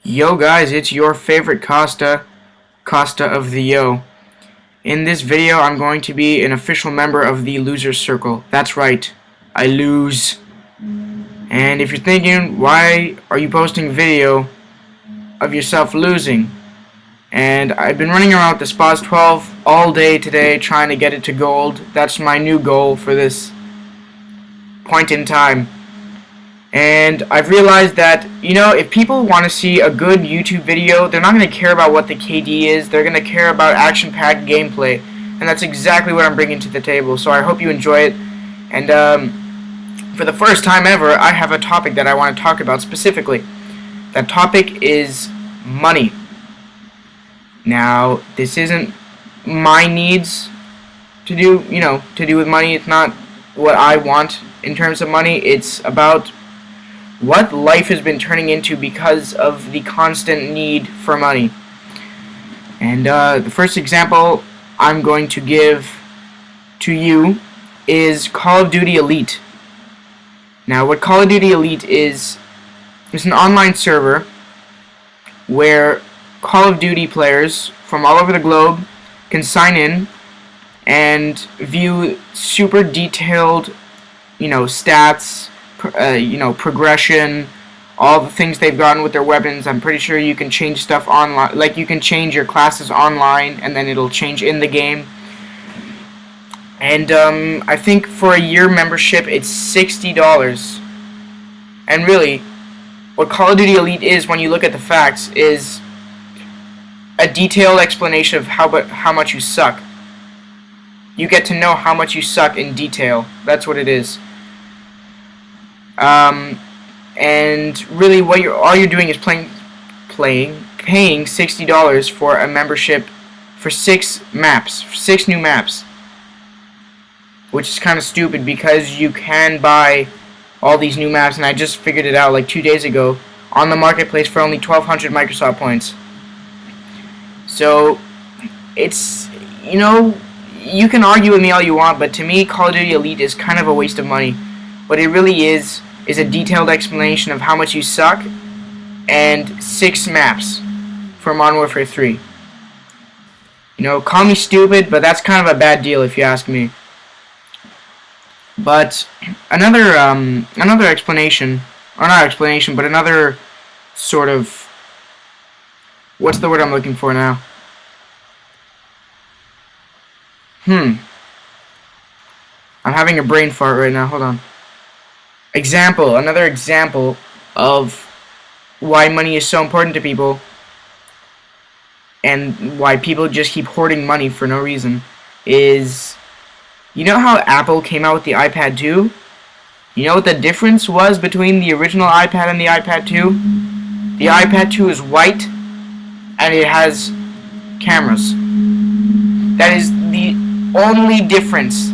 Yo guys, it's your favorite Costa of the Yo. In this video, I'm going to be an official member of the Losers Circle. That's right, I lose. And if you're thinking, why are you posting video of yourself losing? And I've been running around with the Spas 12 all day today trying to get it to gold. That's my new goal for this point in time. And I've realized that, if people want to see a good YouTube video, they're not going to care about what the KD is. They're going to care about action-packed gameplay. And that's exactly what I'm bringing to the table. So I hope you enjoy it. And for the first time ever, I have a topic that I want to talk about specifically. That topic is money. Now, this isn't my needs to do with money. It's not what I want in terms of money. It's about what life has been turning into because of the constant need for money. And the first example I'm going to give to you is Call of Duty Elite. Now, what Call of Duty Elite is an online server where Call of Duty players from all over the globe can sign in and view super detailed, stats, progression, all the things they've gotten with their weapons. I'm pretty sure you can change stuff online, like you can change your classes online and then it'll change in the game. And I think for a year membership it's $60. And really, what Call of Duty Elite is, when you look at the facts, is a detailed explanation of how much you suck. You get to know how much you suck in detail. That's what it is. And really, all you're doing is paying $60 for a membership for 6 new maps, which is kind of stupid because you can buy all these new maps, and I just figured it out like 2 days ago on the marketplace for only 1,200 Microsoft points. So it's you can argue with me all you want, but to me, Call of Duty Elite is kind of a waste of money. What it really is a detailed explanation of how much you suck and 6 maps for Modern Warfare 3. Call me stupid, but that's kind of a bad deal if you ask me. But another explanation, or not explanation, but another sort of, what's the word I'm looking for now? I'm having a brain fart right now, hold on. Another example of why money is so important to people and why people just keep hoarding money for no reason is, how Apple came out with the iPad 2? You know what the difference was between the original iPad and the iPad 2? The iPad 2 is white and it has cameras. That is the only difference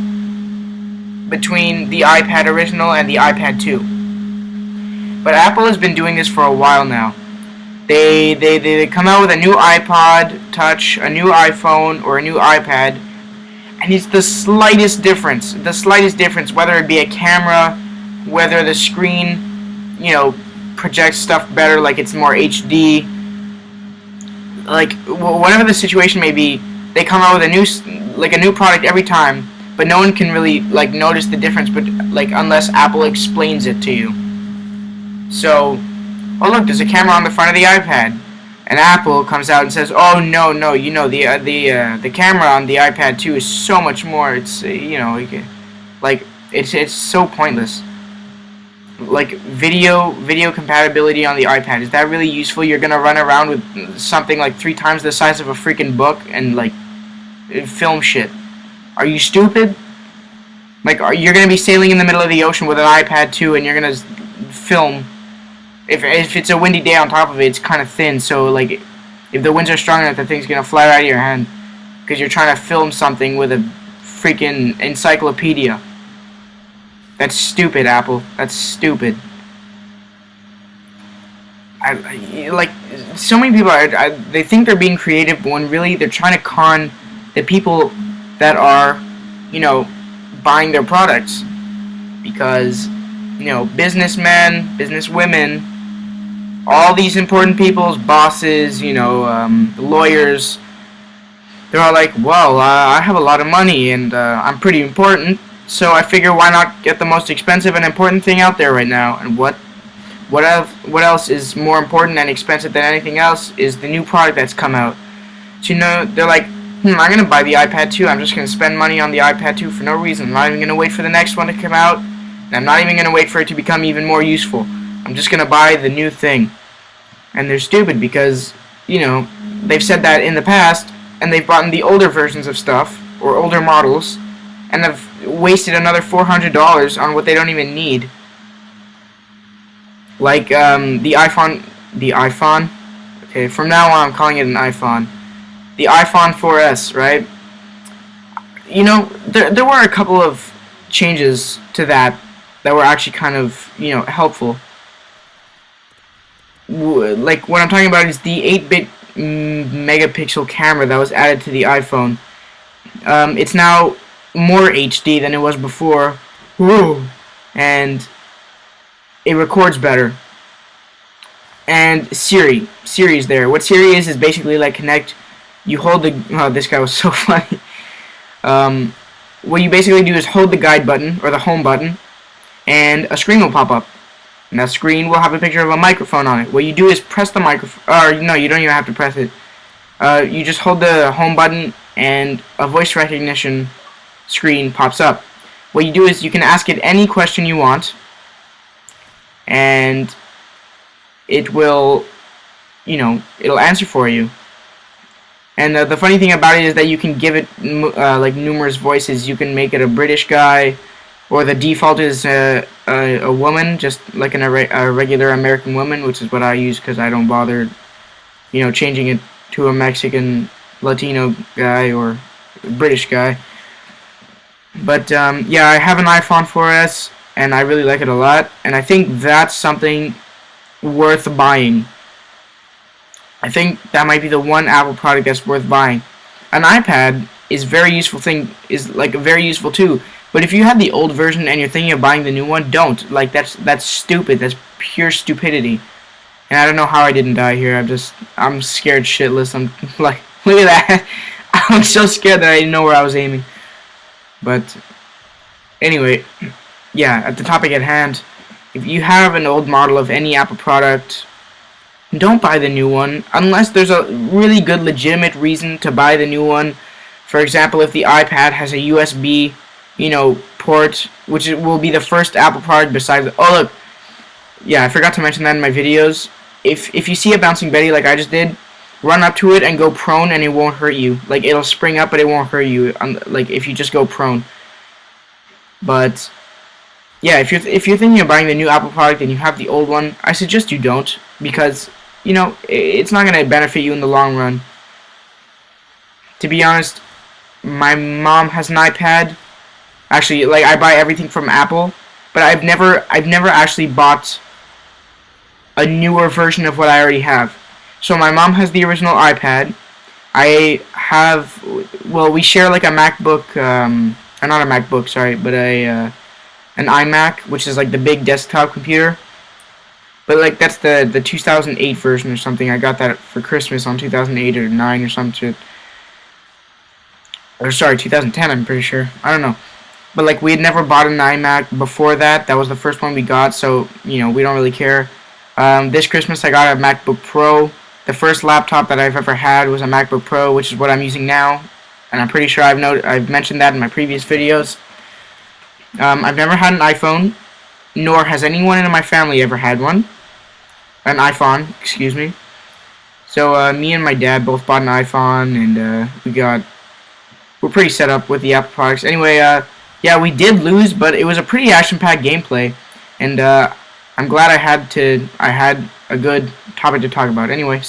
between the iPad original and the iPad 2. But Apple has been doing this for a while now. They come out with a new iPod Touch, a new iPhone, or a new iPad, and it's the slightest difference, whether it be a camera, whether the screen, projects stuff better, like it's more HD, like whatever the situation may be, they come out with a new product every time. But no one can really notice the difference, but unless Apple explains it to you. So, oh look, there's a camera on the front of the iPad, and Apple comes out and says, "Oh no, the camera on the iPad 2 is so much more. It's it's so pointless. Like video compatibility on the iPad, is that really useful? You're gonna run around with something like 3 times the size of a freaking book and film shit. Are you stupid? You're going to be sailing in the middle of the ocean with an iPad 2 and you're going to film. If it's a windy day on top of it, it's kind of thin, so if the winds are strong enough, the thing's going to fly right out of your hand because you're trying to film something with a freaking encyclopedia. That's stupid, Apple. That's stupid. So many people they think they're being creative, but when really they're trying to con the people that are, buying their products, because, businessmen, businesswomen, all these important people's bosses, lawyers, they're all like, well, I have a lot of money and I'm pretty important, so I figure why not get the most expensive and important thing out there right now. And what else is more important and expensive than anything else is the new product that's come out. So they're like, I'm gonna buy the iPad 2. I'm just gonna spend money on the iPad 2 for no reason. I'm not even gonna wait for the next one to come out. And I'm not even gonna wait for it to become even more useful. I'm just gonna buy the new thing. And they're stupid because, they've said that in the past, and they've bought in the older versions of stuff, or older models, and have wasted another $400 on what they don't even need. Like, the iPhone, okay, from now on I'm calling it an iPhone. The iPhone 4S, right? There were a couple of changes to that were actually kind of, helpful. Like, what I'm talking about is the 8-bit megapixel camera that was added to the iPhone. It's now more HD than it was before. Woo! And it records better. And Siri's there. What Siri is basically like you hold the, oh, this guy was so funny. What you basically do is hold the guide button, or the home button, and a screen will pop up. And that screen will have a picture of a microphone on it. What you do is press the microphone, or no, you don't even have to press it. You just hold the home button, and a voice recognition screen pops up. What you do is you can ask it any question you want, and it will, it'll answer for you. And the funny thing about it is that you can give it like numerous voices. You can make it a British guy, or the default is a woman, just like a regular American woman, which is what I use because I don't bother, changing it to a Mexican, Latino guy or British guy. But yeah, I have an iPhone 4S, and I really like it a lot, and I think that's something worth buying. I think that might be the one Apple product that's worth buying. An iPad is very useful very useful too. But if you have the old version and you're thinking of buying the new one, don't. Like, that's stupid. That's pure stupidity. And I don't know how I didn't die here. I'm scared shitless. I'm like, look at that. I was so scared that I didn't know where I was aiming. But anyway, yeah, at the topic at hand, if you have an old model of any Apple product, don't buy the new one unless there's a really good legitimate reason to buy the new one. For example, if the iPad has a USB, port, which will be the first Apple product besides. Oh look, yeah, I forgot to mention that in my videos. If you see a bouncing Betty like I just did, run up to it and go prone, and it won't hurt you. Like, it'll spring up, but it won't hurt you. Like, if you just go prone. But yeah, if you're thinking of buying the new Apple product and you have the old one, I suggest you don't, because it's not going to benefit you in the long run. To be honest, my mom has an iPad. Actually, like, I buy everything from Apple, but I've never actually bought a newer version of what I already have. So my mom has the original iPad. I have, well, we share like a MacBook, not a MacBook, sorry, but an iMac, which is like the big desktop computer. But like, that's the 2008 version or something. I got that for Christmas on 2008 or 9 or some shit. Or sorry, 2010, I'm pretty sure. I don't know. But like, we had never bought an iMac before that. That was the first one we got, so we don't really care. This Christmas I got a MacBook Pro. The first laptop that I've ever had was a MacBook Pro, which is what I'm using now, and I'm pretty sure I've mentioned that in my previous videos. I've never had an iPhone, nor has anyone in my family ever had one. An iPhone, excuse me. So me and my dad both bought an iPhone, and we're pretty set up with the Apple products. Anyway, yeah, we did lose, but it was a pretty action-packed gameplay, and I'm glad I had a good topic to talk about. Anyway,